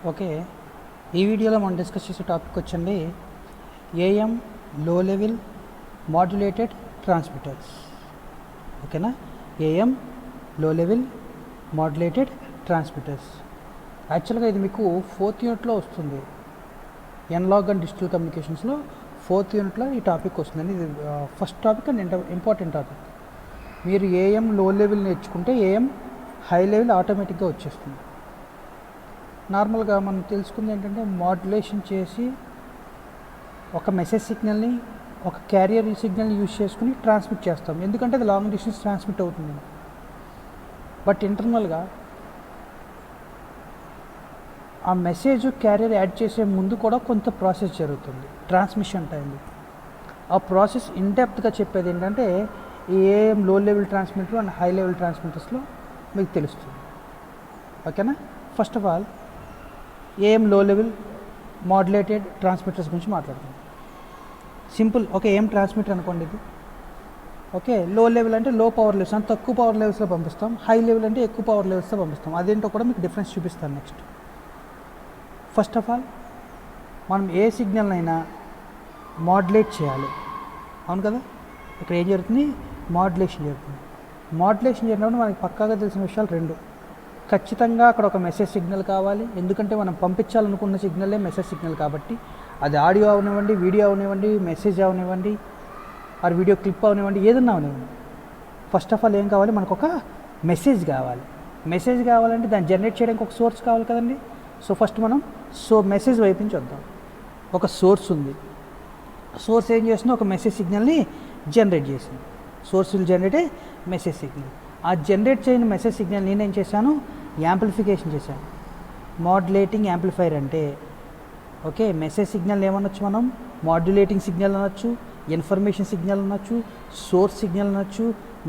Okay, ఈ వీడియోలో మనం డిస్కస్ చేసే టాపిక్ వచ్చండి AM low level modulated transmitters. ఓకేనా, AM low level modulated transmitters. యాక్చువల్గా ఇది మీకు 4th యూనిట్లో వస్తుంది. ఎనలాగ్ అండ్ డిజిటల్ కమ్యూనికేషన్స్లో 4th యూనిట్లో ఈ టాపిక్ వస్తుందండి. ఇది first topic and important topic. మీరు ఏఎం లో లెవెల్ నేర్చుకుంటే ఏఎం హై లెవెల్ ఆటోమేటిక్గా వచ్చేస్తుంది. నార్మల్గా మనం తెలుసుకుంది ఏంటంటే మాడ్యులేషన్ చేసి ఒక మెసేజ్ సిగ్నల్ని ఒక క్యారియర్ సిగ్నల్ని యూజ్ చేసుకుని ట్రాన్స్మిట్ చేస్తాం, ఎందుకంటే అది లాంగ్ డిస్టెన్స్ ట్రాన్స్మిట్ అవుతుంది. బట్ ఇంటర్నల్గా ఆ మెసేజ్ క్యారియర్ యాడ్ చేసే ముందు కూడా కొంత ప్రాసెస్ జరుగుతుంది, ట్రాన్స్మిషన్ టైంలో. ఆ ప్రాసెస్ ఇన్డెప్త్గా చెప్పేది ఏంటంటే ఈ AM low level transmitter and high level ట్రాన్స్మిటర్స్లో మీకు తెలుస్తుంది. ఓకేనా, first of all AM low level modulated transmitters గురించి మాట్లాడుతున్నాం. సింపుల్, ఓకే, ఏం ట్రాన్స్మిటర్ అనుకోండి ఇది. ఓకే, లో లెవెల్ అంటే లో పవర్ లెవెల్స్ అంటే తక్కువ పవర్ లెవెల్స్లో పంపిస్తాం, హై లెవెల్ అంటే ఎక్కువ పవర్ లెవెల్స్లో పంపిస్తాం. అదేంటో కూడా మీకు డిఫరెన్స్ చూపిస్తాను నెక్స్ట్. ఫస్ట్ ఆఫ్ ఆల్ మనం ఏ సిగ్నల్ అయినా మాడ్యులేట్ చేయాలి, అవును కదా. ఇక్కడ ఏం జరుగుతుంది, మాడ్యులేషన్ జరుగుతుంది. మాడ్యులేషన్ జరిగినప్పుడు మనకి పక్కాగా తెలిసిన విషయాలు రెండు. ఖచ్చితంగా అక్కడ ఒక మెసేజ్ సిగ్నల్ కావాలి, ఎందుకంటే మనం పంపించాలనుకున్న సిగ్నలే మెసేజ్ సిగ్నల్ కాబట్టి. అది ఆడియో అవనివ్వండి, వీడియో అవనివ్వండి, మెసేజ్ అవనివ్వండి, ఆర్ వీడియో క్లిప్ అవనివ్వండి, ఏదన్నా అవనివ్వండి. ఫస్ట్ ఆఫ్ ఆల్ ఏం కావాలి, మనకు ఒక మెసేజ్ కావాలి. మెసేజ్ కావాలంటే దాన్ని జనరేట్ చేయడానికి ఒక సోర్స్ కావాలి కదండి. సో ఫస్ట్ మనం మెసేజ్ వైపు నుంచి వద్దాం. ఒక సోర్స్ ఉంది, సోర్స్ ఏం చేస్తుందో ఒక మెసేజ్ సిగ్నల్ని జనరేట్ చేసింది. Source will generate a message signal. ఆ జనరేట్ చేయని మెసేజ్ సిగ్నల్ నేనేం చేశాను, యాంప్లిఫికేషన్ చేశాను. మాడ్యులేటింగ్ యాంప్లిఫైర్ అంటే ఓకే, మెసేజ్ సిగ్నల్ ఏమనొచ్చు మనం, మాడ్యులేటింగ్ సిగ్నల్ అనొచ్చు, ఇన్ఫర్మేషన్ సిగ్నల్ అనొచ్చు, సోర్స్ సిగ్నల్ అనొచ్చు,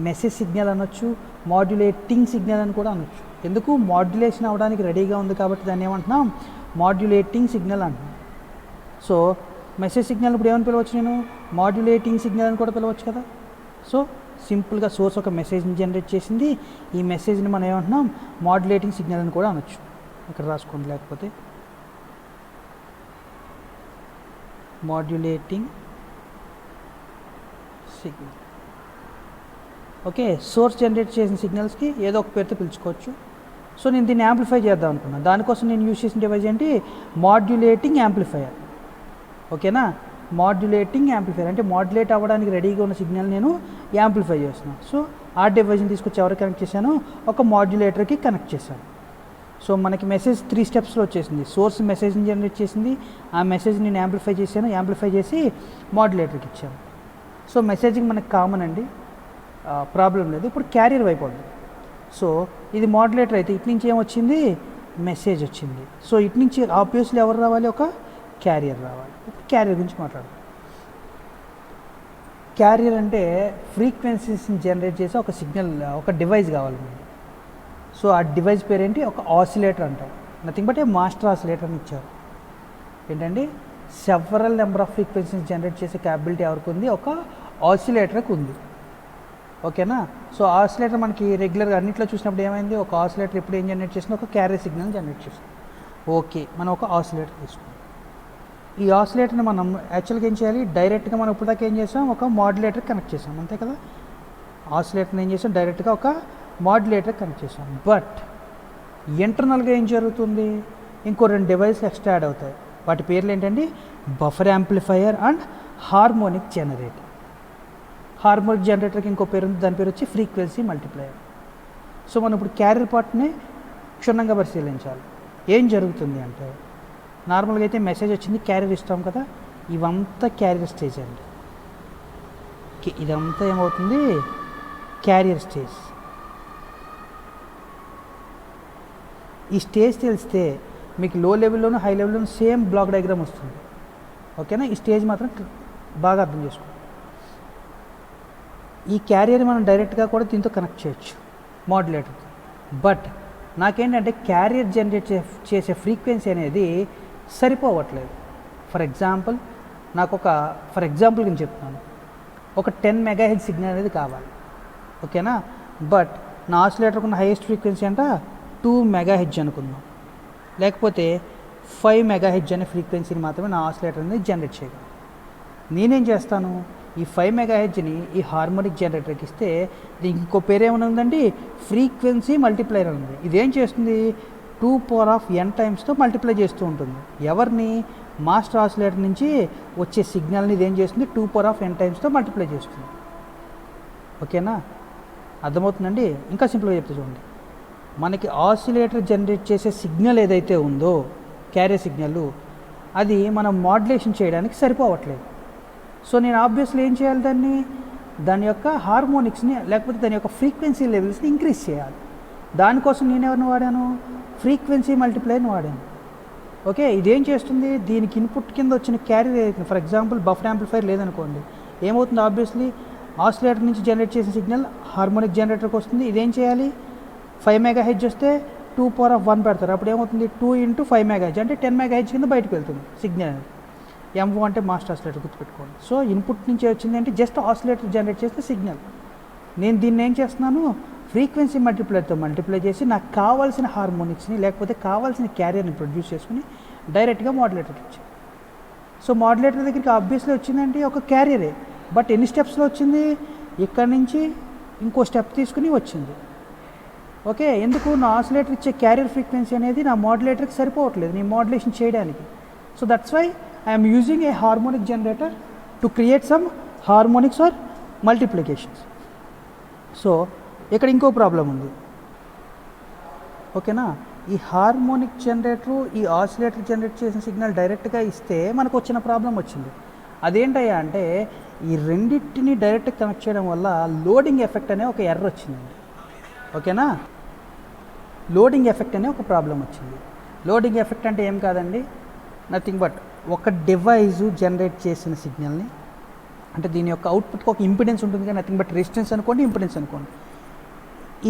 మెసేజ్ సిగ్నల్ అనొచ్చు, మాడ్యులేటింగ్ సిగ్నల్ అని కూడా అనొచ్చు. ఎందుకు, మాడ్యులేషన్ అవ్వడానికి రెడీగా ఉంది కాబట్టి దాన్ని ఏమంటున్నాం, మాడ్యులేటింగ్ సిగ్నల్ అంటున్నాం. సో మెసేజ్ సిగ్నల్ ఇప్పుడు ఏమని పిలవచ్చు, నేను మాడ్యులేటింగ్ సిగ్నల్ అని కూడా పిలవచ్చు కదా. సో సింపుల్గా సోర్స్ ఒక మెసేజ్ని జనరేట్ చేసింది, ఈ మెసేజ్ని మనం ఏమంటున్నాం, మాడ్యులేటింగ్ సిగ్నల్ అని కూడా అనొచ్చు. ఇక్కడ రాసుకోండి, లేకపోతే modulating signal. Okay, source generate చేసిన సిగ్నల్స్కి ఏదో ఒక పేరుతో పిలుచుకోవచ్చు. సో నేను దీన్ని యాంప్లిఫై చేద్దాం అనుకున్నాను. దానికోసం నేను యూజ్ చేసిన డివైజ్ ఏంటి, మాడ్యులేటింగ్ యాంప్లిఫైయర్. ఓకేనా, మాడ్యులేటింగ్ యాంప్లిఫైయర్ అంటే మాడ్యులేట్ అవ్వడానికి రెడీగా ఉన్న సిగ్నల్ నేను యాంప్లిఫై చేస్తున్నాను. సో ఆ డివైజ్ని తీసుకొచ్చి ఎవరు కనెక్ట్ చేశాను, ఒక మాడ్యులేటర్కి కనెక్ట్ చేశాను. సో మనకి మెసేజ్ 3 స్టెప్స్లో వచ్చేసింది. సోర్స్ మెసేజ్ని జనరేట్ చేసింది, ఆ మెసేజ్ నేను యాంప్లిఫై చేశాను, యాంప్లిఫై చేసి మాడ్యులేటర్కి ఇచ్చాను. సో మెసేజింగ్ మనకి కామన్ అండి, ప్రాబ్లం లేదు. ఇప్పుడు క్యారియర్ వైపు ఉంది. సో ఇది మాడ్యులేటర్ అయితే ఇటు నుంచి ఏమొచ్చింది, మెసేజ్ వచ్చింది. సో ఇటు నుంచి ఆబ్వియస్లీ ఎవరు రావాలి, ఒక క్యారియర్ రావాలి. ఇప్పుడు క్యారియర్ గురించి మాట్లాడదాం. క్యారియర్ అంటే ఫ్రీక్వెన్సీస్ని జనరేట్ చేసే ఒక సిగ్నల్, ఒక డివైస్ కావాలి మనకి. సో ఆ డివైస్ పేరేంటి, ఒక ఆసిలేటర్ అంటాం. Nothing but A master oscillator అని ఇచ్చారు. ఏంటంటే several number of frequencies generate చేసే క్యాపబిలిటీ ఎవరికి ఉంది, ఒక ఆసిలేటర్కి ఉంది. ఓకేనా, సో ఆసిలేటర్ మనకి రెగ్యులర్గా అన్నింటిలో చూసినప్పుడు ఏమైంది, ఒక ఆసిలేటర్ ఎప్పుడు ఏం జనరేట్ చేసింది, ఒక క్యారియర్ సిగ్నల్ జనరేట్ చేస్తుంది. ఓకే, మనం ఒక ఆసిలేటర్ తీసుకుంటాం. ఈ ఆసిలేటర్ని మనం యాక్చువల్గా ఏం చేయాలి, డైరెక్ట్గా మనం ఇప్పుడు దాకా ఏం చేసాం, ఒక మాడ్యులేటర్ కనెక్ట్ చేసాం, అంతే కదా. ఆసిలేటర్ని ఏం చేసాం, డైరెక్ట్గా ఒక మాడ్యులేటర్ కనెక్ట్ చేసాం. బట్ ఇంటర్నల్గా ఏం జరుగుతుంది, ఇంకో 2 డివైస్లు ఎక్స్ట్రా యాడ్ అవుతాయి. వాటి పేర్లు ఏంటంటే buffer amplifier and harmonic generator. Harmonic జనరేటర్కి ఇంకో పేరు ఉంది, దాని పేరు వచ్చి ఫ్రీక్వెన్సీ మల్టిప్లయర్. సో మనం ఇప్పుడు క్యారియర్ పార్ట్ని క్షుణ్ణంగా పరిశీలించాలి. ఏం జరుగుతుంది అంటే, నార్మల్గా అయితే మెసేజ్ వచ్చింది, క్యారియర్ ఇస్తాం కదా, ఇవంతా క్యారియర్ స్టేజ్ అండి. ఇదంతా ఏమవుతుంది, క్యారియర్ స్టేజ్. ఈ స్టేజ్ తెలిస్తే మీకు లో లెవెల్లోనూ హై లెవెల్లోనూ సేమ్ బ్లాక్ డయాగ్రామ్ వస్తుంది. ఓకేనా, ఈ స్టేజ్ మాత్రం బాగా అర్థం చేసుకోండి. ఈ క్యారియర్ మనం డైరెక్ట్గా కూడా దీంతో కనెక్ట్ చేయొచ్చు, మాడ్యులేటర్. బట్ నాకేంటంటే క్యారియర్ జనరేట్ చేసే ఫ్రీక్వెన్సీ అనేది సరిపోవట్లేదు. ఫర్ ఎగ్జాంపుల్ నేను చెప్తున్నాను, ఒక 10 మెగాహెర్ట్జ్ సిగ్నల్ అనేది కావాలి. ఓకేనా, బట్ నా ఆసిలేటర్కి ఉన్న హైయెస్ట్ ఫ్రీక్వెన్సీ అంట 2 మెగాహెర్ట్జ్ అనుకుందాం. లేకపోతే 5 మెగాహెర్ట్జ్ అనే ఫ్రీక్వెన్సీని మాత్రమే నా ఆసిలేటర్ అనేది జనరేట్ చేయగలను. నేనేం చేస్తాను, ఈ 5 మెగాహెర్ట్జ్ని ఈ హార్మోనిక్ జనరేటర్కి ఇస్తే దీనికి ఇంకో పేరు ఏమైనా ఉందండి, ఫ్రీక్వెన్సీ మల్టిప్లైర్ ఉంది. ఇదేం చేస్తుంది, 2n టైమ్స్తో మల్టిప్లై చేస్తూ ఉంటుంది. ఎవరిని, మాస్టర్ ఆసిలేటర్ నుంచి వచ్చే సిగ్నల్ని ఇదేం చేస్తుంది, 2n టైమ్స్తో మల్టిప్లై చేస్తుంది. ఓకేనా, అర్థమవుతుందండి. ఇంకా సింపుల్గా చెప్తే చూడండి, మనకి ఆసిలేటర్ జనరేట్ చేసే సిగ్నల్ ఏదైతే ఉందో క్యారియర్ సిగ్నల్, అది మనం మాడ్యులేషన్ చేయడానికి సరిపోవట్లేదు. సో నేను ఆబ్వియస్లీ ఏం చేయాలి, దాని యొక్క హార్మోనిక్స్ని లేకపోతే దాని యొక్క ఫ్రీక్వెన్సీ లెవెల్స్ని ఇంక్రీజ్ చేయాలి. దానికోసం నేను ఎవరిని వాడాను, ఫ్రీక్వెన్సీ మల్టిప్లైర్ని వాడాను. ఓకే, ఇదేం చేస్తుంది, దీనికి ఇన్పుట్ కింద వచ్చిన క్యారియర్ ఏదైతే, ఫర్ ఎగ్జాంపుల్ బఫర్ యాంప్లిఫైర్ లేదనుకోండి, ఏమవుతుంది, ఆబ్వియస్లీ ఆసిలేటర్ నుంచి జనరేట్ చేసిన సిగ్నల్ హార్మోనిక్ జనరేటర్కి వస్తుంది. ఇదేం చేయాలి, 5 మెగాహెర్ట్జ్ వస్తే 2n పెడతారు. అప్పుడు ఏమవుతుంది, 2 × 5 మెగాహెర్ట్జ్ అంటే 10 మెగాహెర్ట్జ్ కింద బయటకు వెళ్తుంది సిగ్నల్ అనేది. M1 అంటే మాస్టర్ ఆసిలేటర్, గుర్తుపెట్టుకోండి. సో ఇన్పుట్ నుంచి వచ్చింది అంటే జస్ట్ ఆసిలేటర్ జనరేట్ చేస్తే సిగ్నల్. నేను దీన్ని ఏం చేస్తున్నాను, ఫ్రీక్వెన్సీ మల్టిప్లైర్తో మల్టిప్లై చేసి నాకు కావాల్సిన హార్మోనిక్స్ని లేకపోతే కావాల్సిన క్యారియర్ని ప్రొడ్యూస్ చేసుకుని డైరెక్ట్గా మాడ్యులేటర్కి ఇచ్చాను. సో మాడ్యులేటర్ దగ్గరికి ఆబ్వియస్లీ వచ్చిందంటే ఒక క్యారియరే, బట్ ఎన్ని స్టెప్స్లో వచ్చింది, ఇక్కడ నుంచి ఇంకో స్టెప్ తీసుకుని వచ్చింది. ఓకే, ఎందుకు, నా ఆసిలేటర్ ఇచ్చే క్యారియర్ ఫ్రీక్వెన్సీ అనేది నా మాడ్యులేటర్కి సరిపోవట్లేదు నేను మాడ్యులేషన్ చేయడానికి. So that's why I'm using a harmonic generator to create some harmonics or multiplications. So ఇక్కడ ఇంకో ప్రాబ్లం ఉంది. ఓకేనా, ఈ హార్మోనిక్ జనరేటరు ఈ ఆసిలేటర్ జనరేట్ చేసిన సిగ్నల్ డైరెక్ట్గా ఇస్తే మనకు వచ్చిన ప్రాబ్లం వచ్చింది. అదేంటయ్యా అంటే, ఈ రెండింటిని డైరెక్ట్గా కనెక్ట్ చేయడం వల్ల లోడింగ్ ఎఫెక్ట్ అనే ఒక ఎర్రర్ వచ్చిందండి. ఓకేనా, లోడింగ్ ఎఫెక్ట్ అనే ఒక ప్రాబ్లం వచ్చింది. లోడింగ్ ఎఫెక్ట్ అంటే ఏం కాదండి, నథింగ్ బట్ ఒక డివైజు జనరేట్ చేసిన సిగ్నల్ని, అంటే దీని యొక్క అవుట్పుట్కి ఒక ఇంపిడెన్స్ ఉంటుంది కానీ నథింగ్ బట్ రెసిస్టెన్స్ అనుకోండి, ఇంపిడెన్స్ అనుకోండి.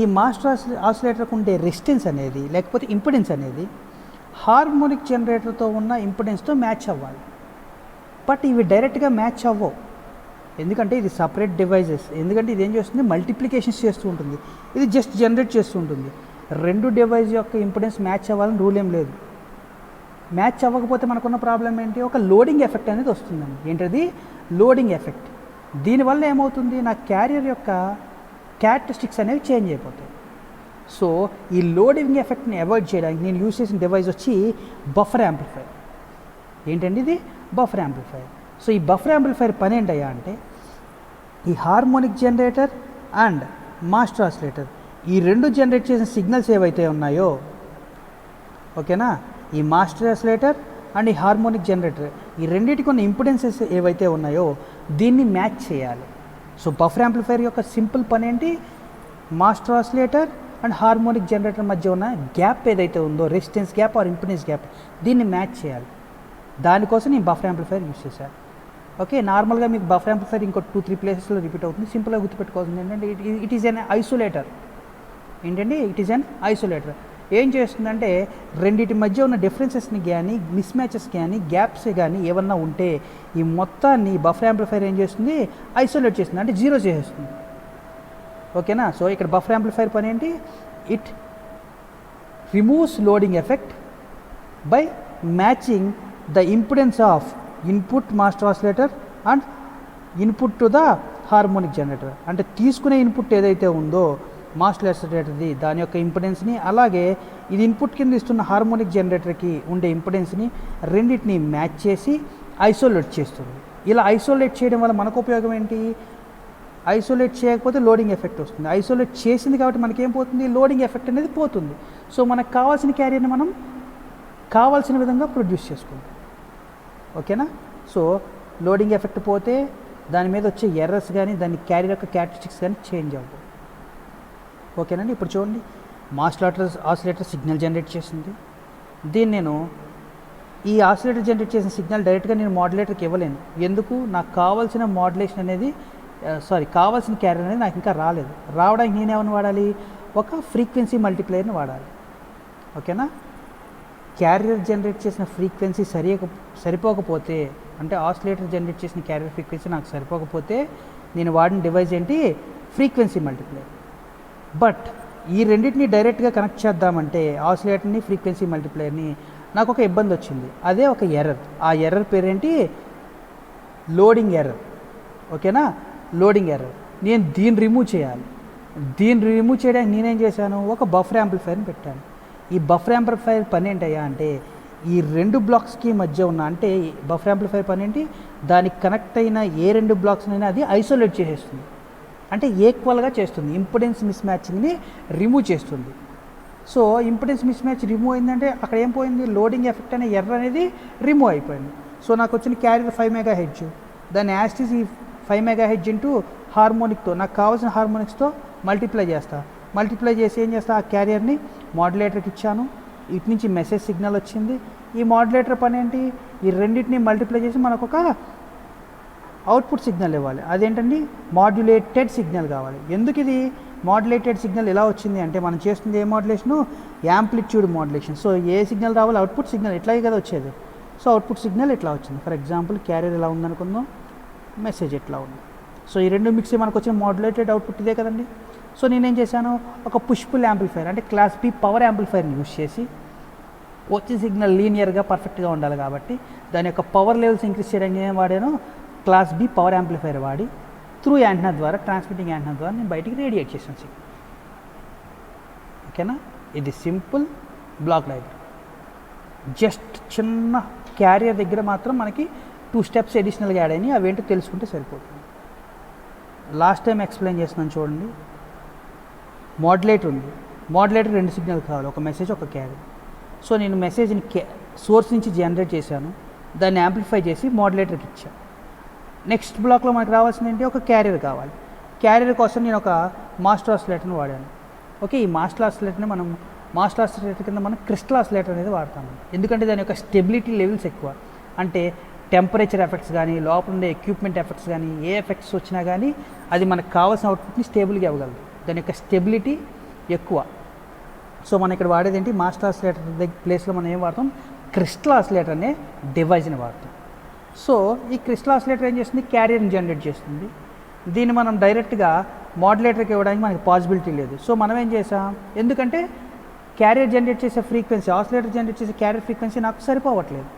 ఈ మాస్టర్ ఆసిలేటర్కి ఉండే రెసిస్టెన్స్ అనేది లేకపోతే ఇంపిడెన్స్ అనేది హార్మోనిక్ జనరేటర్తో ఉన్న ఇంపిడెన్స్తో మ్యాచ్ అవ్వాలి. బట్ ఇవి డైరెక్ట్గా మ్యాచ్ అవ్వవు, ఎందుకంటే ఇది సపరేట్ డివైజెస్. ఎందుకంటే ఇది ఏం చేస్తుంది, మల్టిప్లికేషన్స్ చేస్తూ ఉంటుంది, ఇది జస్ట్ జనరేట్ చేస్తూ ఉంటుంది. రెండు డివైజ్ యొక్క ఇంపిడెన్స్ మ్యాచ్ అవ్వాలని రూల్ ఏం లేదు. మ్యాచ్ అవ్వకపోతే మనకున్న ప్రాబ్లం ఏంటి, ఒక లోడింగ్ ఎఫెక్ట్ అనేది వస్తుందండి. ఏంటది, లోడింగ్ ఎఫెక్ట్. దీనివల్ల ఏమవుతుంది, నా క్యారియర్ యొక్క క్యారెక్టరిస్టిక్స్ అనేవి చేంజ్ అయిపోతాయి. సో ఈ లోడింగ్ ఎఫెక్ట్ని అవాయిడ్ చేయడానికి నేను యూజ్ చేసిన డివైస్ వచ్చి బఫర్ యాంప్లిఫైర్. ఏంటండి ఇది, బఫర్ యాంప్లిఫైర్. సో ఈ బఫర్ యాంప్లిఫైర్ పని ఏంటయ్యా అంటే, ఈ harmonic generator and master oscillator ఈ రెండు జనరేట్ చేసిన సిగ్నల్స్ ఏవైతే ఉన్నాయో, ఓకేనా, ఈ మాస్టర్ ఆసిలేటర్ అండ్ ఈ హార్మోనిక్ జనరేటర్ ఈ రెండింటికి ఉన్న ఇంపిడెన్సెస్ ఏవైతే ఉన్నాయో దీన్ని మ్యాచ్ చేయాలి. సో బఫర్ యాంప్లిఫైర్ యొక్క సింపుల్ పని ఏంటి, master oscillator and harmonic generator మధ్య ఉన్న గ్యాప్ ఏదైతే ఉందో, resistance gap or impedance gap, దీన్ని మ్యాచ్ చేయాలి. దానికోసం నేను బఫర్ యాంప్లిఫైర్ యూజ్ చేశాను. ఓకే, నార్మల్గా మీకు బఫర్ యాంప్లిఫైర్ ఇంకో 2-3 ప్లేసెస్లో రిపీట్ అవుతుంది. సింపుల్గా గుర్తుపెట్టుకోవాల్సింది ఏంటంటే, ఇట్ ఈస్ అన్ ఐసోలేటర్. ఏంటండి, ఇట్ ఈస్ అన్ ఐసోలేటర్. ఏం చేస్తుందంటే, రెండింటి మధ్య ఉన్న డిఫరెన్సెస్ని కానీ, మిస్ మ్యాచెస్ కానీ, గ్యాప్స్ కానీ ఏమన్నా ఉంటే ఈ మొత్తాన్ని బఫర్ యాంప్లిఫైర్ ఏం చేస్తుంది, ఐసోలేట్ చేస్తుంది, అంటే జీరో చేసేస్తుంది. ఓకేనా, సో ఇక్కడ బఫర్ యాంప్లిఫైర్ పని ఏంటి, it removes loading effect by matching the impedance of input master oscillator and input to the harmonic generator. అంటే తీసుకునే ఇన్పుట్ ఏదైతే ఉందో మాస్టర్ ఆసిలేటర్ది దాని యొక్క ఇంపిడెన్స్ని, అలాగే ఇది ఇన్పుట్ కింద ఇస్తున్న హార్మోనిక్ జనరేటర్కి ఉండే ఇంపిడెన్స్ని రెండింటిని మ్యాచ్ చేసి ఐసోలేట్ చేస్తుంది. ఇలా ఐసోలేట్ చేయడం వల్ల మనకు ఉపయోగం ఏంటి, ఐసోలేట్ చేయకపోతే లోడింగ్ ఎఫెక్ట్ వస్తుంది. ఐసోలేట్ చేసింది కాబట్టి మనకేం పోతుంది, లోడింగ్ ఎఫెక్ట్ అనేది పోతుంది. సో మనకు కావాల్సిన క్యారియర్ని మనం కావాల్సిన విధంగా ప్రొడ్యూస్ చేసుకుంటాం. ఓకేనా, సో లోడింగ్ ఎఫెక్ట్ పోతే దాని మీద వచ్చే ఎర్రర్స్ కానీ దాని క్యారియర్ యొక్క క్యారెక్టరిస్టిక్స్ కానీ చేంజ్ అవ్వవు. ఓకేనండి, ఇప్పుడు చూడండి, మాస్టర్ ఆసిలేటర్ సిగ్నల్ జనరేట్ చేసింది. దీన్ని నేను ఈ ఆసిలేటర్ జనరేట్ చేసిన సిగ్నల్ డైరెక్ట్గా నేను మాడ్యులేటర్కి ఇవ్వలేను. ఎందుకు, నాకు కావాల్సిన మాడ్యులేషన్ అనేది కావాల్సిన క్యారియర్ అనేది నాకు ఇంకా రాలేదు. రావడానికి నేనేమని వాడాలి, ఒక ఫ్రీక్వెన్సీ మల్టిప్లేయర్ని వాడాలి. ఓకేనా, క్యారియర్ జనరేట్ చేసిన ఫ్రీక్వెన్సీ సరిపోకపోతే, అంటే ఆసిలేటర్ జనరేట్ చేసిన క్యారియర్ ఫ్రీక్వెన్సీ నాకు సరిపోకపోతే నేను వాడిన డివైస్ ఏంటి, ఫ్రీక్వెన్సీ మల్టిప్లేయర్. బట్ ఈ రెండింటిని డైరెక్ట్గా కనెక్ట్ చేద్దామంటే, ఆసిలేటర్ని ఫ్రీక్వెన్సీ మల్టిప్లేయర్ని నాకు ఒక ఇబ్బంది వచ్చింది, అదే ఒక ఎర్రర్. ఆ ఎర్రర్ పేరేంటి? Loading error. ఓకేనా, లోడింగ్ ఎర్రర్. నేను దీన్ని రిమూవ్ చేయాలి. దీన్ని రిమూవ్ చేయడానికి నేనేం చేశాను, ఒక బఫర్ యాంప్లిఫైర్ని పెట్టాను. ఈ బఫర్ యాంప్లిఫైర్ పని ఏంటయ్యా అంటే ఈ రెండు బ్లాక్స్కి మధ్య ఉన్న, అంటే బఫర్ యాంప్లిఫైర్ పని ఏంటి, దానికి కనెక్ట్ అయిన ఏ రెండు బ్లాక్స్నైనా అది ఐసోలేట్ చేసేస్తుంది, అంటే ఈక్వల్గా చేస్తుంది, ఇంపిడెన్స్ మిస్ మ్యాచింగ్ని రిమూవ్ చేస్తుంది. So impedance miss match remove అయిందంటే అక్కడ ఏం పోయింది, లోడింగ్ ఎఫెక్ట్ అనే ఎర్రర్ అనేది రిమూవ్ అయిపోయింది. సో నాకు వచ్చిన క్యారియర్ 5 MHz, దాన్ని యాస్టీస్ ఈ 5 MHz ఇంటూ హార్మోనిక్తో, నాకు కావాల్సిన హార్మోనిక్స్తో మల్టిప్లై చేస్తా. మల్టిప్లై చేసి ఏం చేస్తా, ఆ క్యారియర్ని మాడ్యులేటర్కి ఇచ్చాను. ఇటు నుంచి మెసేజ్ సిగ్నల్ వచ్చింది. ఈ మాడ్యులేటర్ పని ఏంటి, ఈ రెండింటిని మల్టిప్లై చేసి మనకు ఒక అవుట్పుట్ సిగ్నల్ ఇవ్వాలి. అదేంటండి, మాడ్యులేటెడ్ సిగ్నల్ కావాలి. ఎందుకు ఇది మాడ్యులేటెడ్ సిగ్నల్ ఎలా వచ్చింది అంటే మనం చేస్తుంది ఏ మాడ్యులేషను, యాంప్లిట్యూడ్ మాడ్యులేషన్. సో ఏ సిగ్నల్ రావాలి, అవుట్పుట్ సిగ్నల్ ఇట్లాగే కదా వచ్చేది. సో అవుట్పుట్ సిగ్నల్ ఇట్లా వచ్చింది. ఫర్ ఎగ్జాంపుల్ క్యారియర్ ఎలా ఉందనుకుందాం, మెసేజ్ ఎట్లా ఉంది. సో ఈ రెండు మిక్స్ మనకు వచ్చిన మాడ్యులేటెడ్ అవుట్పుట్ ఇదే కదండి. సో నేనేం చేశాను, ఒక పుష్ పుల్ యాంప్లిఫైర్ అంటే క్లాస్ బి పవర్ యాంప్లిఫైర్ని యూస్ చేసి, వచ్చే సిగ్నల్ లీనియర్గా పర్ఫెక్ట్గా ఉండాలి కాబట్టి దాని యొక్క పవర్ లెవెల్స్ ఇంక్రీజ్ చేయడానికి ఏం వాడాను, క్లాస్ బి పవర్ యాంప్లిఫైర్ వాడి త్రూ యాంటెన్నా ద్వారా, ట్రాన్స్మిటింగ్ యాంటెన్నా ద్వారా నేను బయటికి రేడియేట్ చేసాను సిగ్నల్. ఓకేనా, ఇది సింపుల్ బ్లాక్ డయాగ్రామ్. జస్ట్ చిన్న క్యారియర్ దగ్గర మాత్రం మనకి 2 స్టెప్స్ అడిషనల్గా యాడ్ అయినాయి, అవేంటో తెలుసుకుంటే సరిపోతుంది. లాస్ట్ టైం ఎక్స్ప్లెయిన్ చేస్తున్నాను చూడండి. మాడ్యులేటర్ ఉంది, మాడ్యులేటర్ 2 సిగ్నల్ కావాలి, ఒక మెసేజ్ ఒక క్యారియర్. సో నేను మెసేజ్ని సోర్స్ నుంచి జనరేట్ చేశాను, దాన్ని యాంప్లిఫై చేసి మాడ్యులేటర్కి ఇచ్చాను. నెక్స్ట్ బ్లాక్లో మనకు రావాల్సింది ఏంటి, ఒక క్యారియర్ కావాలి. క్యారియర్ కోసం నేను ఒక మాస్టర్ ఆసిలేటర్ని వాడాను. ఓకే, ఈ మాస్టర్ ఆసిలేటర్ని మాస్టర్ ఆసిలేటర్ కింద మనం క్రిస్టల్ ఆసిలేటర్ అనేది వాడతాము. ఎందుకంటే దాని యొక్క స్టెబిలిటీ లెవెల్స్ ఎక్కువ, అంటే టెంపరేచర్ ఎఫెక్ట్స్ కానీ, లోపల ఉండే ఎక్విప్మెంట్ ఎఫెక్ట్స్ కానీ, ఏ ఎఫెక్ట్స్ వచ్చినా కానీ అది మనకు కావాల్సిన అవుట్పుట్ని స్టేబుల్గా ఇవ్వగలదు. దాని యొక్క స్టెబిలిటీ ఎక్కువ. సో మనం ఇక్కడ వాడేది ఏంటి, మాస్టర్ ఆసిలేటర్ ప్లేస్లో మనం ఏం వాడతాం, క్రిస్టల్ ఆసిలేటర్ అనే డివైజ్ని వాడతాం. సో ఈ క్రిస్టల్ ఆసిలేటర్ ఏం చేస్తుంది, క్యారియర్ని జనరేట్ చేస్తుంది. దీన్ని మనం డైరెక్ట్గా మాడ్యులేటర్కి ఇవ్వడానికి మనకి పాసిబిలిటీ లేదు. సో మనం ఏం చేసాం, ఎందుకంటే క్యారియర్ జనరేట్ చేసే ఫ్రీక్వెన్సీ, ఆసిలేటర్ జనరేట్ చేసే క్యారియర్ ఫ్రీక్వెన్సీ నాకు సరిపోవట్లేదు.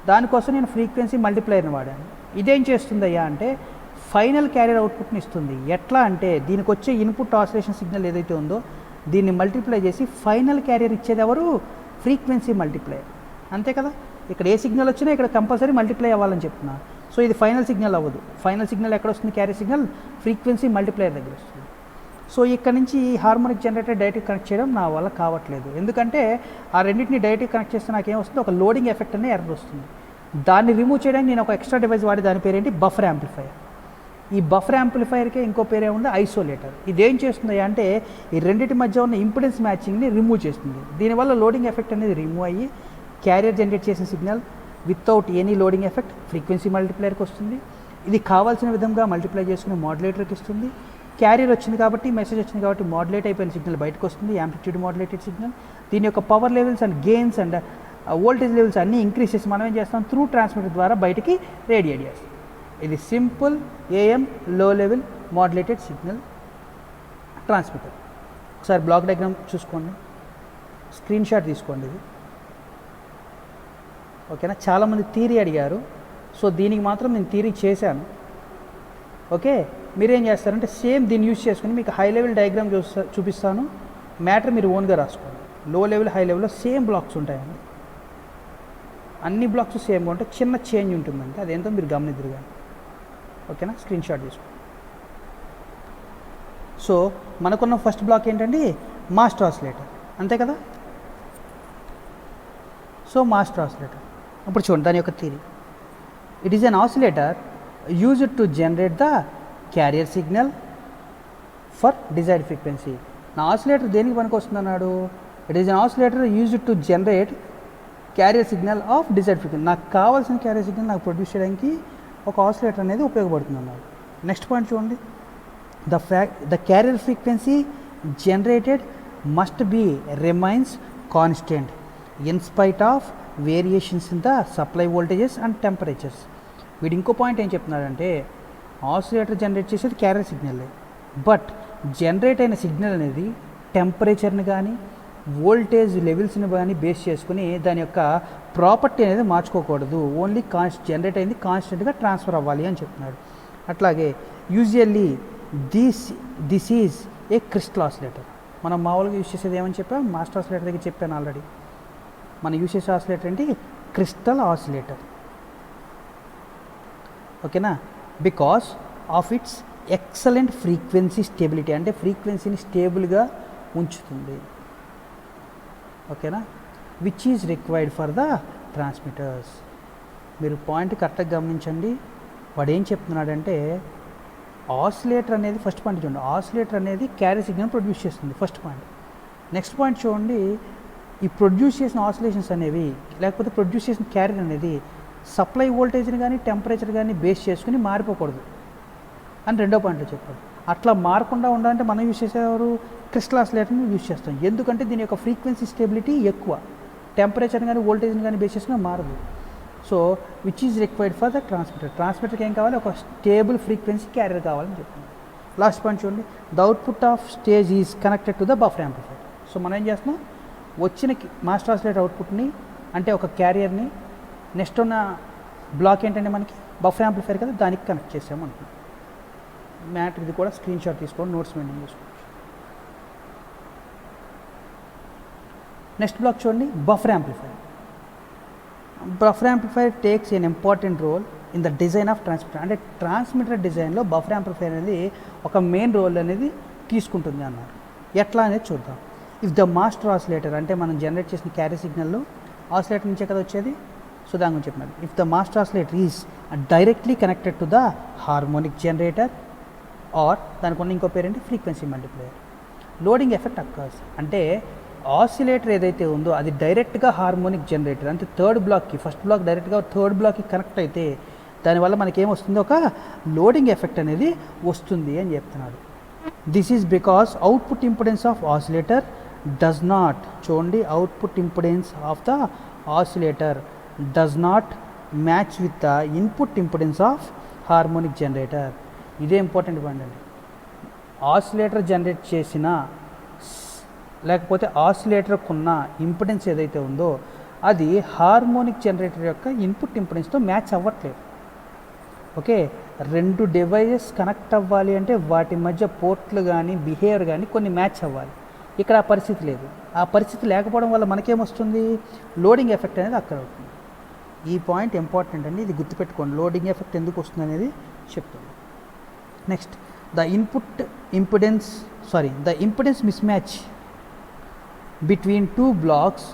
దానికోసం నేను ఫ్రీక్వెన్సీ మల్టిప్లైయర్ని వాడాను. ఇదేం చేస్తుందయ్యా అంటే ఫైనల్ క్యారియర్ అవుట్పుట్ని ఇస్తుంది. ఎట్లా అంటే దీనికి వచ్చే ఇన్పుట్ ఆసిలేషన్ సిగ్నల్ ఏదైతే ఉందో దీన్ని మల్టిప్లై చేసి ఫైనల్ క్యారియర్ ఇచ్చేది ఎవరు, ఫ్రీక్వెన్సీ మల్టిప్లైయర్. అంతే కదా, ఇక్కడ ఏ సిగ్నల్ వచ్చినా ఇక్కడ కంపల్సరీ మల్టిప్లై అవ్వాలని చెప్తున్నా. సో ఇది ఫైనల్ సిగ్నల్ అవ్వదు. ఫైనల్ సిగ్నల్ ఎక్కడ వస్తుంది, క్యారియర్ సిగ్నల్ ఫ్రీక్వెన్సీ మల్టిప్లైయర్ దగ్గర వస్తుంది. సో ఇక్కడ నుంచి హార్మోనిక్ జనరేటర్ డైరెక్ట్గా కనెక్ట్ చేయడం నా వల్ల కావట్లేదు. ఎందుకంటే ఆ రెండింటిని డైరెక్ట్గా కనెక్ట్ చేస్తే నాకు ఏమొస్తుంది, ఒక లోడింగ్ ఎఫెక్ట్ అనే ఎర్రర్ వస్తుంది. దాన్ని రిమూవ్ చేయడానికి నేను ఒక ఎక్స్ట్రా డివైస్ వాడి, దాని పేరేంటి, బఫర్ యాంప్లిఫైయర్. ఈ బఫర్ యాంప్లిఫైర్కే ఇంకో పేరే ఉంది, ఐసోలేటర్. ఇదేం చేస్తుంది అంటే ఈ రెండింటి మధ్య ఉన్న ఇంపిడెన్స్ మ్యాచింగ్ని రిమూవ్ చేస్తుంది. దీనివల్ల లోడింగ్ ఎఫెక్ట్ అనేది రిమూవ్ అయ్యి క్యారియర్ జనరేట్ చేసిన signal without any loading effect frequency మల్టిప్లైయర్కి వస్తుంది. ఇది కావాల్సిన విధంగా మల్టిప్లై చేసుకుని మాడ్యులేటర్కి ఇస్తుంది. క్యారియర్ వచ్చింది కాబట్టి, మెసేజ్ వచ్చింది కాబట్టి మాడ్యులేట్ అయిపోయిన సిగ్నల్ బయటకు వస్తుంది, యాంప్లిట్యూడ్ మాడ్యులేటెడ్ సిగ్నల్. దీని యొక్క power levels and gains and voltage levels అన్నీ ఇంక్రీజ్ చేసి మనం ఏం చేస్తాం, త్రూ ట్రాన్స్మిటర్ ద్వారా బయటికి రేడియేట్ చేస్తాం. ఇది సింపుల్ AM లో లెవెల్ మాడ్యులేటెడ్ సిగ్నల్ ట్రాన్స్మిటర్. ఒకసారి బ్లాక్ డయాగ్రామ్ చూసుకోండి, స్క్రీన్ షాట్ తీసుకోండి ఇది. ఓకేనా, చాలామంది థియరీ అడిగారు. సో దీనికి మాత్రం నేను థియరీ చేశాను. ఓకే, మీరేం చేస్తారంటే సేమ్ దీన్ని యూజ్ చేసుకుని మీకు హై లెవెల్ డయాగ్రామ్ చూపిస్తాను. మ్యాటర్ మీరు ఓన్గా రాసుకోండి. లో లెవెల్ హై లెవెల్లో సేమ్ బ్లాక్స్ ఉంటాయండి, అన్ని బ్లాక్స్ సేమ్గా ఉంటాయి, చిన్న చేంజ్ ఉంటుందంటే అదేంటో మీరు గమనిద్దరు కానీ. ఓకేనా, స్క్రీన్ షాట్ తీసుకోండి. సో మనకున్న ఫస్ట్ బ్లాక్ ఏంటండి, మాస్టర్ ఆసిలేటర్, అంతే కదా. సో మాస్టర్ ఆసిలేటర్ ఇప్పుడు చూడండి దాని యొక్క theory. It is an oscillator used to generate the carrier signal for desired frequency. నా ఆసిలేటర్ దేనికి పనికి వస్తుంది అన్నాడు, it is an oscillator used to generate carrier signal off desired frequency. నాకు కావాల్సిన క్యారియర్ సిగ్నల్ నాకు ప్రొడ్యూస్ చేయడానికి ఒక ఆసిలేటర్ అనేది ఉపయోగపడుతుంది అన్నాడు. నెక్స్ట్ పాయింట్ చూడండి, the carrier frequency generated must be remains constant in spite of variations in the supply voltages and temperatures. వీడు ఇంకో పాయింట్ ఏం చెప్తున్నాడంటే ఆసిలేటర్ జనరేట్ చేసేది క్యారియర్ సిగ్నల్, బట్ జనరేట్ అయిన సిగ్నల్ అనేది టెంపరేచర్ని కానీ వోల్టేజ్ లెవెల్స్ని కానీ బేస్ చేసుకుని దాని యొక్క ప్రాపర్టీ అనేది మార్చుకోకూడదు, ఓన్లీ జనరేట్ అయింది కాన్స్టెంట్గా ట్రాన్స్ఫర్ అవ్వాలి అని చెప్తున్నాడు. అట్లాగే usually this is a crystal oscillator. మనం మామూలుగా యూజ్ చేసేది ఏమని చెప్పాం, మాస్టర్ ఆసిలేటర్ దగ్గర చెప్పాను ఆల్రెడీ. మనం యూజ్ చేసే ఆసిలేటర్ ఏంటి, క్రిస్టల్ ఆసిలేటర్. ఓకేనా, because of it's excellent frequency stability, అంటే ఫ్రీక్వెన్సీని స్టేబుల్గా ఉంచుతుంది. ఓకేనా, which is required for the transmitters. మీరు పాయింట్ కరెక్ట్గా గమనించండి. వాడు ఏం చెప్తున్నాడంటే ఆసిలేటర్ అనేది, ఫస్ట్ పాయింట్ చూడండి, ఆసిలేటర్ అనేది క్యారీ సిగ్నల్ ప్రొడ్యూస్ చేస్తుంది, ఫస్ట్ పాయింట్. నెక్స్ట్ పాయింట్ చూడండి, ఈ ప్రొడ్యూస్ చేసిన ఆసిలేషన్స్ అనేవి లేకపోతే ప్రొడ్యూస్ చేసిన క్యారియర్ అనేది సప్లై వోల్టేజ్ని కానీ టెంపరేచర్ కానీ బేస్ చేసుకుని మారిపోకూడదు అని రెండో పాయింట్లో చెప్పాడు. అట్లా మారకుండా ఉండాలంటే మనం యూజ్ చేసేవారు క్రిస్టల్ ఆసిలేటర్ని యూజ్ చేస్తాం. ఎందుకంటే దీని యొక్క ఫ్రీక్వెన్సీ స్టెబిలిటీ ఎక్కువ, టెంపరేచర్ని కానీ వోల్టేజ్ని కానీ బేస్ చేసుకుని మారదు. So which is required for the transmitter. ట్రాన్స్మిటర్కి ఏం కావాలి, ఒక స్టేబుల్ ఫ్రీక్వెన్సీ క్యారియర్ కావాలని చెప్తున్నాం. లాస్ట్ పాయింట్ చూడండి, the output of stage is connected to the buffer amplifier. So మనం ఏం చేస్తున్నాం, వచ్చిన మాస్టర్ ఆసిలేటర్ అవుట్పుట్ని అంటే ఒక క్యారియర్ని నెక్స్ట్ ఉన్న బ్లాక్ ఏంటంటే మనకి బఫర్ యాంప్లిఫైర్ కదా, దానికి కనెక్ట్ చేసాము అనుకున్నాం. మ్యాటర్ ఇది కూడా స్క్రీన్ షాట్ తీసుకొని నోట్స్ మెయింటైన్ చేసుకోవచ్చు. నెక్స్ట్ బ్లాక్ చూడండి, buffer amplifier. Buffer amplifier takes an important role in the design of transmitter. అంటే ట్రాన్స్మిటర్ డిజైన్లో బఫర్ యాంప్లిఫైర్ అనేది ఒక మెయిన్ రోల్ అనేది తీసుకుంటుంది అన్నారు. ఎట్లా అనేది చూద్దాం. ఇఫ్ ద మాస్టర్ ఆసిలేటర్, అంటే మనం జనరేట్ చేసిన క్యారీ సిగ్నల్ ఆసిలేటర్ నుంచే కదా వచ్చేది, సో దాని గురించి చెప్పినాడు. If the master oscillator is directly connected to the harmonic generator or దానికి ఉన్న ఇంకో పేరేంటి frequency multiplier, loading effect occurs. అంటే ఆసిలేటర్ ఏదైతే ఉందో అది డైరెక్ట్గా హార్మోనిక్ జనరేటర్ అంటే థర్డ్ బ్లాక్కి, ఫస్ట్ బ్లాక్ డైరెక్ట్గా థర్డ్ బ్లాక్కి కనెక్ట్ అయితే దానివల్ల మనకి ఏమొస్తుంది, ఒక లోడింగ్ ఎఫెక్ట్ అనేది వస్తుంది అని చెప్తున్నాడు. This is because output impedance of oscillator does not, చూడండి, output impedance of the oscillator does not match with the input impedance of harmonic generator. ఇదే ఇంపార్టెంట్ పాయింట్ అండి. ఆసిలేటర్ జనరేట్ చేసిన లేకపోతే ఆసిలేటర్కున్న ఇంపిడెన్స్ ఏదైతే ఉందో అది హార్మోనిక్ జనరేటర్ యొక్క ఇన్పుట్ ఇంపిడెన్స్తో మ్యాచ్ అవ్వట్లేదు. ఓకే, రెండు డివైజెస్ కనెక్ట్ అవ్వాలి అంటే వాటి మధ్య పోర్ట్లు కానీ బిహేవియర్ కానీ కొన్ని మ్యాచ్ అవ్వాలి. ఇక్కడ ఆ పరిస్థితి లేదు. ఆ పరిస్థితి లేకపోవడం వల్ల మనకేమొస్తుంది, లోడింగ్ ఎఫెక్ట్ అనేది అక్కడ అవుతుంది. ఈ పాయింట్ ఇంపార్టెంట్ అండి, ఇది గుర్తుపెట్టుకోండి. లోడింగ్ ఎఫెక్ట్ ఎందుకు వస్తుంది అనేది చెప్తుంది. Next, the impedance miss match between two blocks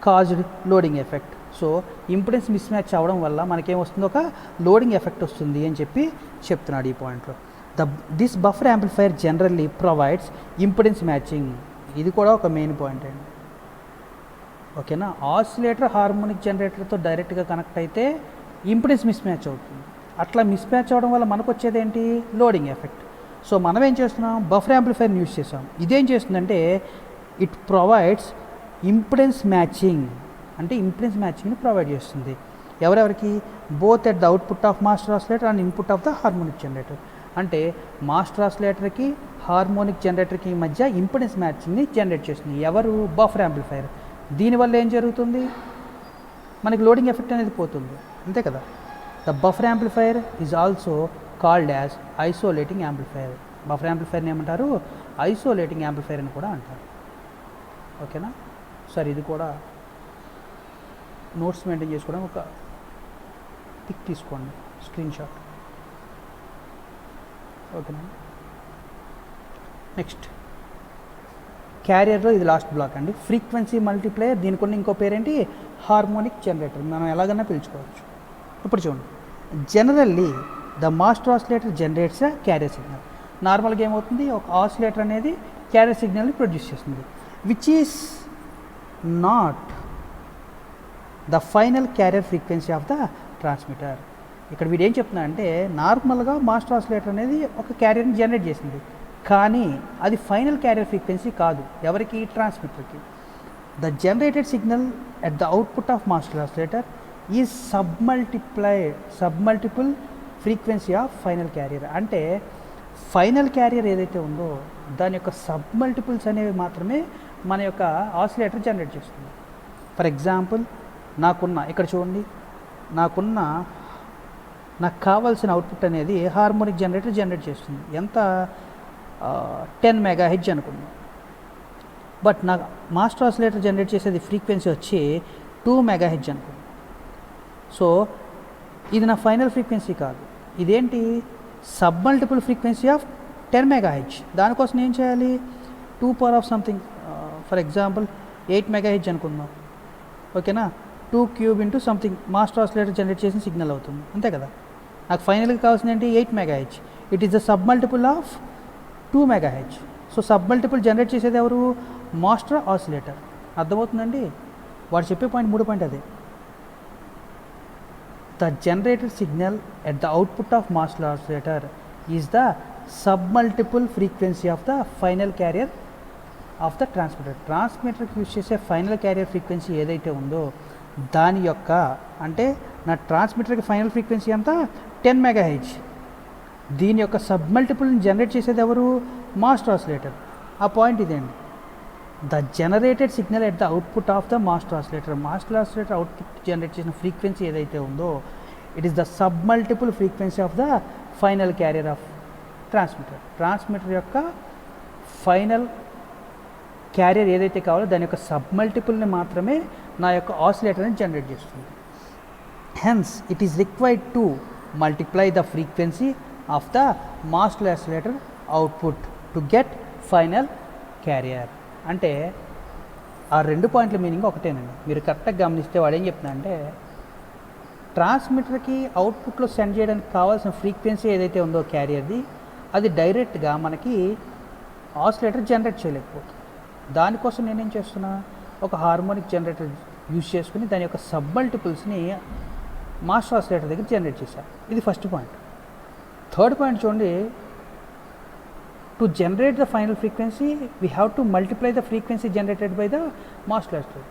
caused loading effect. So impedance miss match అవ్వడం వల్ల మనకేమొస్తుంది, ఒక లోడింగ్ ఎఫెక్ట్ వస్తుంది అని చెప్పి చెప్తున్నాడు ఈ పాయింట్లో. This buffer amplifier generally provides impedance matching. ఇది కూడా ఒక మెయిన్ పాయింట్ అండి. ఓకేనా, ఆసిలేటర్ హార్మోనిక్ జనరేటర్తో డైరెక్ట్గా కనెక్ట్ అయితే ఇంపిడెన్స్ మిస్ మ్యాచ్ అవుతుంది. అట్లా మిస్ మ్యాచ్ అవ్వడం వల్ల మనకు వచ్చేది ఏంటి, లోడింగ్ ఎఫెక్ట్. సో మనం ఏం చేస్తున్నాం, బఫర్ యాంప్లిఫైర్ని యూజ్ చేసాం. ఇదేం చేస్తుందంటే ఇట్ ప్రొవైడ్స్ ఇంపిడెన్స్ మ్యాచింగ్, అంటే ఇంపిడెన్స్ మ్యాచింగ్ని ప్రొవైడ్ చేస్తుంది. ఎవరెవరికి, both at the output of master oscillator and input of the harmonic generator. అంటే మాస్టర్ ఆసిలేటర్కి హార్మోనిక్ జనరేటర్కి మధ్య ఇంపిడెన్స్ మ్యాచింగ్ని జనరేట్ చేస్తుంది ఎవరు, బఫర్ యాంప్లిఫైర్. దీనివల్ల ఏం జరుగుతుంది, మనకి లోడింగ్ ఎఫెక్ట్ అనేది పోతుంది, అంతే కదా. The buffer amplifier is also called as isolating amplifier. Buffer యాంప్లిఫైర్ని ఏమంటారు, ఐసోలేటింగ్ యాంప్లిఫైర్ అని కూడా అంటారు. ఓకేనా, సరే ఇది కూడా నోట్స్ మెయింటైన్ చేసుకోవడం ఒక పిక్ తీసుకోండి, స్క్రీన్ షాట్. ఓకేనా, నెక్స్ట్ క్యారియర్లో ఇది లాస్ట్ బ్లాక్ అండి, ఫ్రీక్వెన్సీ మల్టీప్లేయర్. దీనికి ఉన్న ఇంకో పేరేంటి, హార్మోనిక్ జనరేటర్. మనం ఎలాగైనా పిలుచుకోవచ్చు. ఇప్పుడు చూడండి, generally the master oscillator generates carrier signal. నార్మల్గా ఏమవుతుంది, ఒక ఆసిలేటర్ అనేది క్యారియర్ సిగ్నల్ని ప్రొడ్యూస్ చేస్తుంది, which is not the final carrier frequency of the transmitter. ఇక్కడ వీడు ఏం చెప్తున్నా అంటే నార్మల్గా మాస్టర్ ఆసిలేటర్ అనేది ఒక క్యారియర్ని జనరేట్ చేసింది, కానీ అది ఫైనల్ క్యారియర్ ఫ్రీక్వెన్సీ కాదు. ఎవరికి, ట్రాన్స్మిటర్కి. The generated signal at the output of master oscillator is submultiple frequency of final carrier. అంటే ఫైనల్ క్యారియర్ ఏదైతే ఉందో దాని యొక్క సబ్మల్టిపుల్స్ అనేవి మాత్రమే మన యొక్క ఆసిలేటర్ జనరేట్ చేస్తుంది. ఫర్ ఎగ్జాంపుల్ ఇక్కడ చూడండి, నాకు కావాల్సిన అవుట్పుట్ అనేది హార్మోనిక్ జనరేటర్ జనరేట్ చేస్తుంది. ఎంత 10 మెగాహెర్ట్జ్ అనుకుందాం. బట్ నా మాస్టర్ ఆసిలేటర్ జనరేట్ చేసేది ఫ్రీక్వెన్సీ వచ్చి 2 మెగాహెర్ట్జ్ అనుకుందాం. సో ఇది నా ఫైనల్ ఫ్రీక్వెన్సీ కాదు, ఇదేంటి సబ్మల్టిపుల్ ఫ్రీక్వెన్సీ ఆఫ్ 10 మెగాహెర్ట్జ్. దానికోసం ఏం చేయాలి, 2 power of something, for example 8 megahertz అనుకుందాం. ఓకేనా, 2 cube into something master oscillator generate చేసిన సిగ్నల్ అవుతుంది, అంతే కదా. నాకు ఫైనల్గా కావాల్సింది ఏంటి, 8 megahertz. It is the submultiple of 2 megahertz. So submultiple generate చేసేది ఎవరు, మాస్టర్ ఆసిలేటర్. అర్థమవుతుందండి, వాడు చెప్పే పాయింట్ 3 పాయింట్ అదే. The generated signal at the output of master oscillator is the submultiple frequency of the final carrier of the transmitter. ట్రాన్స్మిటర్కి use చేసే final carrier frequency ఏదైతే ఉందో దాని యొక్క, అంటే నా ట్రాన్స్మిటర్కి ఫైనల్ ఫ్రీక్వెన్సీ అంతా 10 మెగాహెర్ట్జ్. దీని యొక్క సబ్మల్టిపుల్ని జనరేట్ చేసేది ఎవరు, మాస్టర్ ఆసిలేటర్. ఆ పాయింట్ ఇదేండి, the generated signal at the output of the master oscillator. Master oscillator output generate చేసిన ఫ్రీక్వెన్సీ ఏదైతే ఉందో it is the submultiple frequency of the final carrier of transmitter. Transmitter యొక్క final carrier ఏదైతే కావాలో దాని యొక్క సబ్మల్టిపుల్ని మాత్రమే నా యొక్క ఆసిలేటర్ని జనరేట్ చేస్తుంది. Hence it is required to multiply the frequency of the master oscillator output to get final carrier. అంటే ఆ 2 పాయింట్ల మీనింగ్ ఒకటేనండి. మీరు కరెక్ట్గా గమనిస్తే వాడు ఏం చెప్తున్నా అంటే, ట్రాన్స్మిటర్కి అవుట్పుట్లో సెండ్ చేయడానికి కావాల్సిన ఫ్రీక్వెన్సీ ఏదైతే ఉందో క్యారియర్ది, అది డైరెక్ట్గా మనకి ఆసిలేటర్ జనరేట్ చేయలేకపోతుంది. దానికోసం నేనేం చేస్తున్నా, ఒక హార్మోనిక్ జనరేటర్ యూజ్ చేసుకుని దాని యొక్క సబ్మల్టిపుల్స్ని మాస్టర్ ఆసిలేటర్ దగ్గర జనరేట్ చేశాను. ఇది ఫస్ట్ పాయింట్. థర్డ్ పాయింట్ చూడండి, to generate the final frequency we have to multiply the frequency generated by the master oscillator.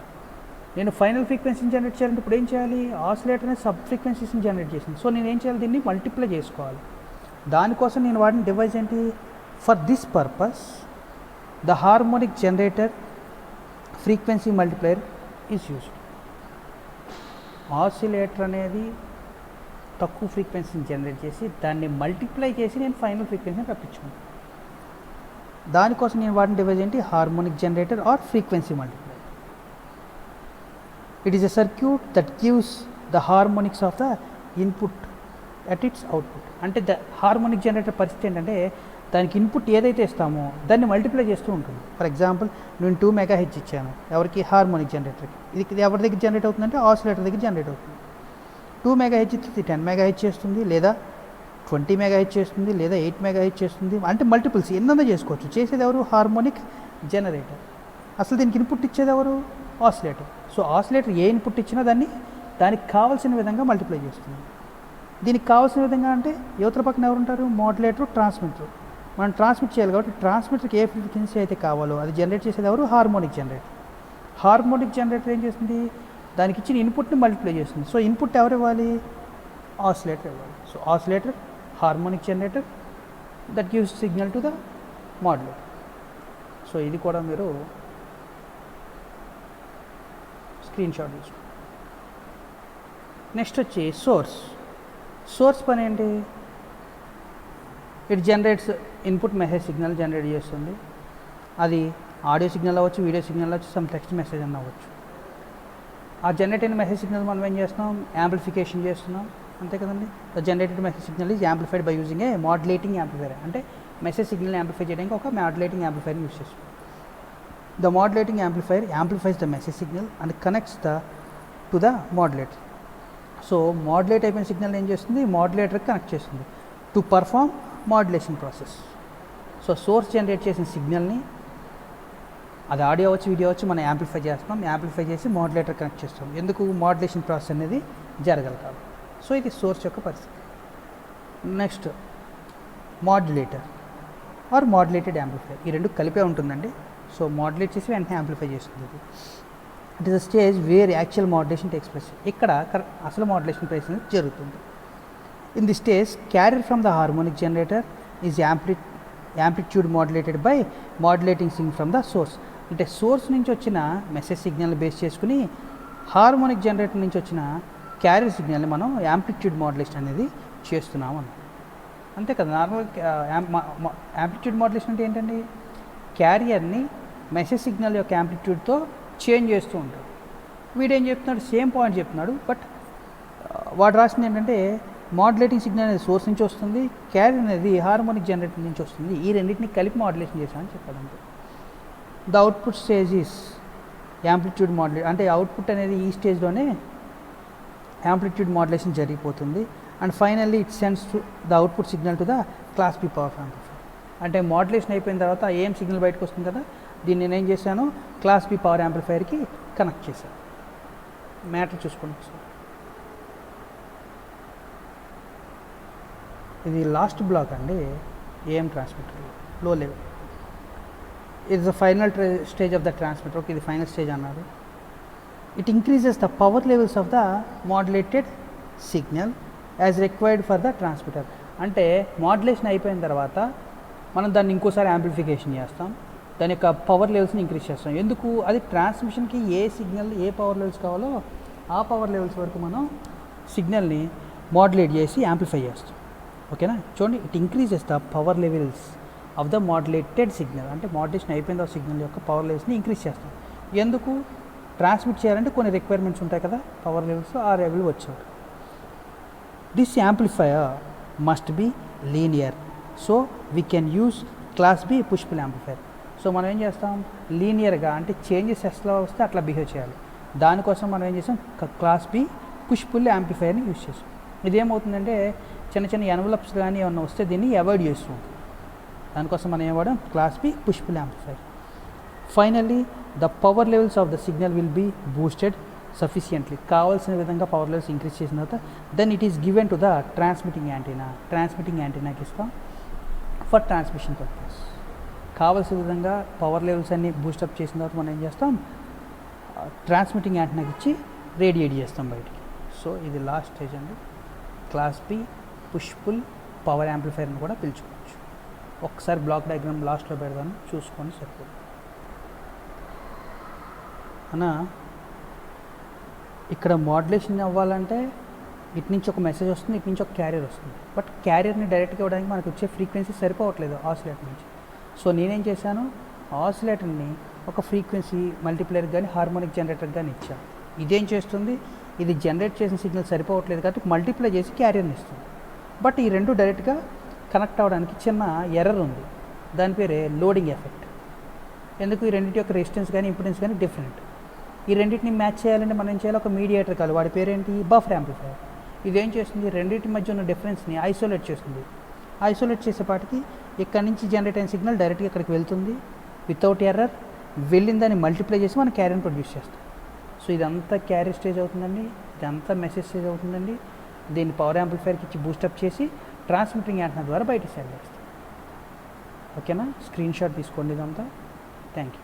నేను ఫైనల్ ఫ్రీక్వెన్సీని జనరేట్ చేయాలంటే ఇప్పుడు ఏం చేయాలి, ఆసిలేటర్ అనేది సబ్ ఫ్రీక్వెన్సీస్ని జనరేట్ చేసింది. సో నేను ఏం చేయాలి, దీన్ని మల్టిప్లై చేసుకోవాలి. దానికోసం నేను వాడిన డివైస్ ఏంటి, for this purpose the harmonic generator frequency multiplier is used. Oscillator అనేది తక్కువ ఫ్రీక్వెన్సీని జనరేట్ చేసి దాన్ని మల్టిప్లై చేసి నేను ఫైనల్ ఫ్రీక్వెన్సీని రప్పించుకున్నాను. దానికోసం నేను వాడిన డివైస్ ఏంటి, harmonic generator or frequency multiplier. It is a circuit that gives the harmonics of the input at its output. అంటే ద హార్మోనిక్ జనరేటర్ పరిస్థితి ఏంటంటే దానికి ఇన్పుట్ ఏదైతే ఇస్తామో దాన్ని మల్టిప్లై చేస్తూ ఉంటుంది. ఫర్ ఎగ్జాంపుల్ నేను 2 మెగాహెర్ట్జ్ ఇచ్చాను ఎవరికి, హార్మోనిక్ జనరేటర్కి. ఇది ఎవరి దగ్గర జనరేట్ అవుతుందంటే ఆసిలేటర్ దగ్గర జనరేట్ అవుతుంది. 2 మెగాహెర్ట్జ్ ఇచ్చి 10 మెగాహెర్ట్జ్ చేస్తుంది, లేదా 20 మెగాహెర్ట్జ్ చేస్తుంది, లేదా 8 మెగాహెర్ట్జ్ చేస్తుంది. అంటే మల్టిపుల్స్ ఎన్నైనా చేసుకోవచ్చు. చేసేది ఎవరు, హార్మోనిక్ జనరేటర్. అసలు దీనికి ఇన్పుట్ ఇచ్చేది ఎవరు, ఆసిలేటర్. సో ఆసిలేటర్ ఏ ఇన్పుట్ ఇచ్చినా దానికి కావాల్సిన విధంగా మల్టిప్లై చేస్తుంది. దీనికి కావాల్సిన విధంగా అంటే యువతల పక్కన ఎవరు ఉంటారు, మోడ్యులేటర్, ట్రాన్స్మిటర్. మనం ట్రాన్స్మిట్ చేయాలి కాబట్టి ట్రాన్స్మిటర్కి ఏ ఫ్రీక్వెన్సీ అయితే కావాలో అది జనరేట్ చేసేది ఎవరు, హార్మోనిక్ జనరేటర్. హార్మోనిక్ జనరేటర్ ఏం చేస్తుంది, దానికి ఇచ్చిన ఇన్పుట్ని మల్టిప్లై చేస్తుంది. సో ఇన్పుట్ ఎవరు ఇవ్వాలి, ఆసిలేటర్ ఇవ్వాలి. So oscillator, harmonic generator that gives signal to the modulator. So ఇది కూడా మీరు స్క్రీన్ షాట్ తీసుకోండి. నెక్స్ట్ వచ్చి సోర్స్ పని ఏంటి, it generates input message signal generate చేస్తుంది. అది ఆడియో సిగ్నల్ అవ్వచ్చు, వీడియో సిగ్నల్ అవ్వచ్చు, సమ్ టెక్స్ట్ మెసేజ్ అన్న అవ్వచ్చు. ఆ జనరేట్ అయిన మెసేజ్ సిగ్నల్ మనం ఏం చేస్తున్నాం, యాంప్లిఫికేషన్ చేస్తున్నాం, అంతే కదండి. The generated message signal is amplified by using a modulating amplifier. అంటే మెసేజ్ సిగ్నల్ని యాంప్లిఫై చేయడానికి ఒక మాడ్యులేటింగ్ యాంప్లిఫైర్ని యూజ్ చేస్తాం. The modulating amplifier amplifies the message signal and connects to the modulator. So modulate అయిపోయిన సిగ్నల్ ఏం చేస్తుంది, మాడ్యులేటర్కి కనెక్ట్ చేస్తుంది to perform modulation process. So source generate చేసిన సిగ్నల్ని, అది ఆడియో అవచ్చు, వీడియో అవచ్చు, మనం యాంప్లిఫై చేస్తాం. యాంప్లిఫై చేసి మాడ్యులేటర్ కనెక్ట్ చేస్తాం. ఎందుకు, మాడ్యులేషన్ ప్రాసెస్ అనేది జరగలుగుతాం. సో ఇది సోర్స్ యొక్క పరిస్థితి. Next modulator or modulated amplifier, ఈ రెండు కలిపే ఉంటుందండి. సో మాడ్యులేట్ చేసి వెంటనే యాంప్లిఫై చేస్తుంది. It is the stage where actual modulation takes place. ఇక్కడ అసలు మాడ్యులేషన్ ప్లేస్ అనేది జరుగుతుంది. In the stage carrier from the harmonic generator is amplitude modulated by modulating signal from the source. అంటే source నుంచి వచ్చిన మెసేజ్ సిగ్నల్ బేస్ చేసుకుని harmonic generator నుంచి వచ్చిన క్యారియర్ సిగ్నల్ని మనం యాంప్లిట్యూడ్ మాడ్యులేషన్ అనేది చేస్తున్నాం అన్న. అంతే కదా. నార్మల్ యాంప్లిట్యూడ్ మాడ్యులేషన్ అంటే ఏంటండి, క్యారియర్ని మెసేజ్ సిగ్నల్ యొక్క యాంప్లిట్యూడ్తో చేంజ్ చేస్తూ ఉంటాడు. వీడేం చెప్తున్నాడు, సేమ్ పాయింట్ చెప్తున్నాడు, బట్ వాడు రాసింది ఏంటంటే మాడ్యులేటింగ్ సిగ్నల్ అనేది సోర్స్ నుంచి వస్తుంది, క్యారియర్ అనేది హార్మోనిక్ జనరేటర్ నుంచి వస్తుంది, ఈ రెండింటిని కలిపి మాడ్యులేషన్ చేశామని చెప్పాడు. అంతే. The output stage is amplitude modulate, అంటే అవుట్పుట్ అనేది ఈ స్టేజ్లోనే యాంప్లిట్యూడ్ మాడ్యులేషన్ జరిగిపోతుంది. And finally it sends to the output signal to the class B power amplifier. అంటే మాడ్యులేషన్ అయిపోయిన తర్వాత ఏం సిగ్నల్ బయటకు వస్తుంది కదా, దీన్ని నేనేం చేశాను, క్లాస్ బి పవర్ యాంప్లిఫైర్కి కనెక్ట్ చేశాను. మ్యాటర్ చూసుకోండి సార్. ఇది లాస్ట్ బ్లాక్ అండి, ఏఎం ట్రాన్స్మిటర్ లో లెవెల్. ఇది the final stage of the transmitter. Okay, ఇది ఫైనల్ స్టేజ్ అన్నారు. It increases the power levels of the modulated signal as required for the transmitter. అంటే modulation అయిపోయిన తర్వాత మనం దాన్ని ఇంకోసారి యాంప్లిఫికేషన్ చేస్తాం, దాని యొక్క పవర్ లెవెల్స్ని ఇంక్రీజ్ చేస్తాం. ఎందుకు, అది ట్రాన్స్మిషన్కి ఏ సిగ్నల్ ఏ పవర్ లెవెల్స్ కావాలో ఆ పవర్ లెవెల్స్ వరకు మనం సిగ్నల్ని మాడ్యులేట్ చేసి యాంప్లిఫై చేస్తాం. ఓకేనా. చూడండి, it increases the power levels of the modulated signal. అంటే మాడ్యులేషన్ అయిపోయిన సిగ్నల్ యొక్క పవర్ లెవెల్స్ని ఇంక్రీజ్ చేస్తాం. ఎందుకు, ట్రాన్స్మిట్ చేయాలంటే కొన్ని రిక్వైర్మెంట్స్ ఉంటాయి కదా, పవర్ లెవెల్స్ ఆ లెవెల్ వచ్చేవారు. This amplifier must be linear, so we can use class B push pull amplifier. So మనం ఏం చేస్తాం, లీనియర్గా అంటే చేంజెస్ ఎట్లా వస్తే అట్లా బిహేవ్ చేయాలి. దానికోసం మనం ఏం చేసాం, క్లాస్ బి పుష్ పుల్ యాంప్లిఫైయర్ని యూజ్ చేసాం. ఇదేమవుతుందంటే చిన్న చిన్న ఎన్వలప్స్ కానీ ఏమన్నా వస్తే దీన్ని అవాయిడ్ చేస్తూ ఉంటాం. దానికోసం మనం ఏం వాడాం, class B push pull amplifier. Finally the power levels of the signal will be boosted sufficiently. కావాల్సిన విధంగా పవర్ లెవెల్స్ ఇంక్రీజ్ చేసిన తర్వాత then it is given to the transmitting antenna. Transmitting యాంటీనాకి ఇస్తాం ఫర్ ట్రాన్స్మిషన్ పర్పస్. కావాల్సిన విధంగా power levels అన్ని boost up చేసిన తర్వాత మనం ఏం చేస్తాం, ట్రాన్స్మిటింగ్ యాంటీనాకి ఇచ్చి రేడియేట్ చేస్తాం బయటికి. సో ఇది లాస్ట్ స్టేజ్ అండి. Class B push pull power యాంప్లిఫైర్ని కూడా పిలుచుకోవచ్చు. ఒకసారి బ్లాక్ డయాగ్రామ్ లాస్ట్లో పెడదాను, చూసుకొని సరిపోతుంది అన్న. ఇక్కడ మాడ్యులేషన్ అవ్వాలంటే ఇటు నుంచి ఒక మెసేజ్ వస్తుంది, ఇటు నుంచి ఒక క్యారియర్ వస్తుంది. బట్ క్యారియర్ని డైరెక్ట్గా ఇవ్వడానికి మనకు వచ్చే ఫ్రీక్వెన్సీ సరిపోవట్లేదు ఆసిలేటర్ నుంచి. సో నేనేం చేశాను, ఆసిలేటర్ని ఒక ఫ్రీక్వెన్సీ మల్టిప్లేయర్ కానీ హార్మోనిక్ జనరేటర్ కానీ ఇచ్చాను. ఇదేం చేస్తుంది, ఇది జనరేట్ చేసిన సిగ్నల్ సరిపోవట్లేదు కాబట్టి మల్టిప్లై చేసి క్యారియర్ని ఇస్తుంది. బట్ ఈ రెండు డైరెక్ట్గా కనెక్ట్ అవ్వడానికి చిన్న ఎర్రర్ ఉంది, దాని పేరే లోడింగ్ ఎఫెక్ట్. ఎందుకు, ఈ రెండింటి యొక్క రెసిస్టెన్స్ కానీ ఇంపిడెన్స్ కానీ డిఫరెంట్. ఈ రెండింటిని మ్యాచ్ చేయాలంటే మనం ఏం చేయాలి, ఒక మీడియేటర్ కావాలి, వాడి పేరేంటి, బఫర్ యాంప్లిఫైయర్. ఇదేం చేస్తుంది, రెండింటి మధ్య ఉన్న డిఫరెన్స్ని ఐసోలేట్ చేస్తుంది. ఐసోలేట్ చేసేపాటికి ఇక్కడ నుంచి జనరేట్ అయిన సిగ్నల్ డైరెక్ట్గా ఇక్కడికి వెళ్తుంది వితౌట్ ఎర్రర్. వెళ్ళిందని మల్టిప్లై చేసి మనం క్యారియర్ని ప్రొడ్యూస్ చేస్తాం. సో ఇదంతా క్యారియర్ స్టేజ్ అవుతుందండి, ఇదంతా మెసేజ్ స్టేజ్ అవుతుందండి. దీన్ని పవర్ యాంప్లిఫైర్కి ఇచ్చి బూస్టప్ చేసి ట్రాన్స్మిటింగ్ యాంటెన్నా ద్వారా బయటికి సెండ్ చేస్తాం. ఓకేనా, స్క్రీన్ షాట్ తీసుకోండి ఇదంతా. Thank you.